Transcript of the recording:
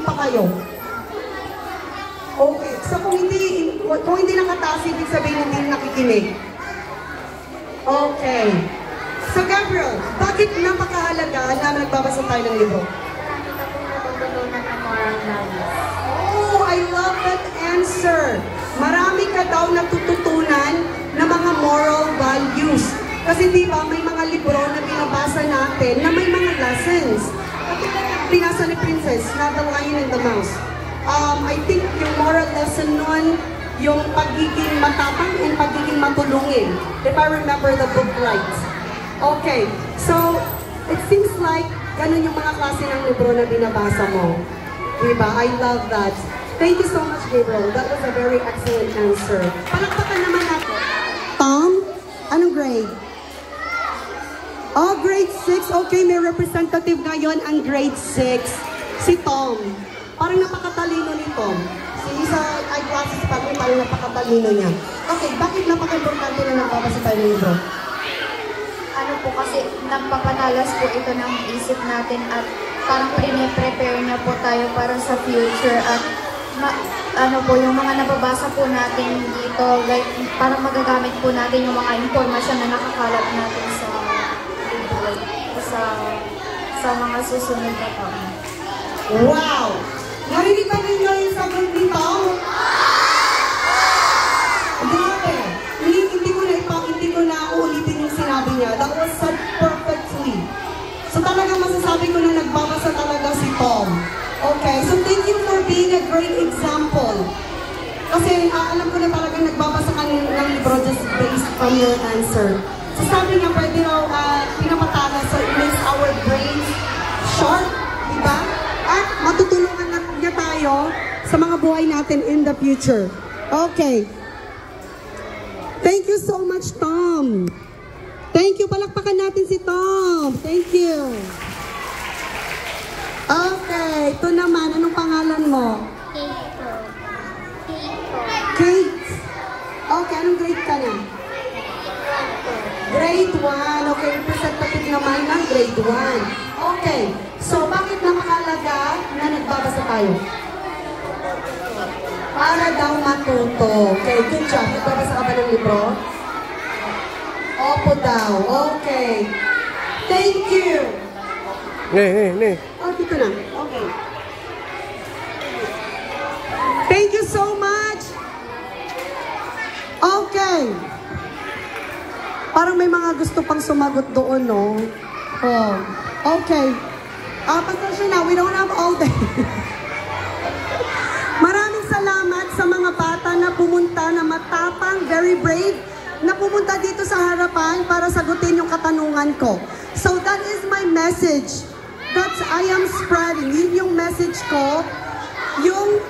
pa kayo? Okay, so kung hindi nakataas, ibig sabihin hindi nakikinig. Okay. So Gabriel, bakit napakahalaga na nagbabasa tayo ng libro? Oh, I love that answer. Marami ka daw natututunan ng mga moral values. Kasi di ba may mga libro na binabasa natin na may mga lessons. At binasa ni Princess na The Lion and the Mouse. I think yung moral lesson nun, yung pagiging matapang and pagiging matulungin. If I remember the book right. Okay, so it seems like ganun yung mga klase ng libro na binabasa mo. Diba? I love that. Thank you so much, Gabriel. That was a very excellent answer. Palakpakan naman natin. Tom, anong grade? Oh, grade 6. Okay, may representative ngayon ang grade 6. Si Tom. Parang napakatalino ni Tom. Sa eyeglasses pa rin, parang napakatalino niya. Okay, bakit napaka-importante na nagbabasa tayo ng libro? Ano po kasi nagpapanalas po ito ng isip natin at parang prepare na po tayo para sa future at ano po, yung mga nababasa po natin dito, like parang magagamit po natin yung mga impormasyon na nakakalat natin sa mga susunod na taon. Wow! Narinig ba ninyo yung sagot ni Tom? Grabe! Hindi ko na uulitin yung sinabi niya. That was said perfectly. So talagang masasabi ko na nagbabasa talaga si Tom. Okay, so thank you for being a great example. Kasi alam ko na talagang nagbabasa ka ng libro just based from your answer. So sabi niya, pwede raw pinapatala so it makes our brains sharp, diba? At matutulungan niya tayo sa mga buhay natin in the future. Okay. Thank you so much, Tom. Thank you. Palakpakan natin si Tom. Thank you. Okay. Ito naman. Anong pangalan mo? Kate. Okay. Anong grade ka na? Grade 1. Okay. Representative naman ng grade 1. Okay. So, bakit napakalaga na nagbabasa tayo? Para daw matuto. Okay, good job. Nagbabasa ka ba ng libro? Opo daw. Okay. Thank you. Oh, dito na. Okay. Thank you so much. Okay. Parang may mga gusto pang sumagot doon, no? Oh. Okay. Pasensya na, we don't have all day. Maraming salamat sa mga bata na pumunta na matapang, very brave, na pumunta dito sa harapan para sagutin yung katanungan ko. So that is my message that I am spreading. Yun yung message ko. Yung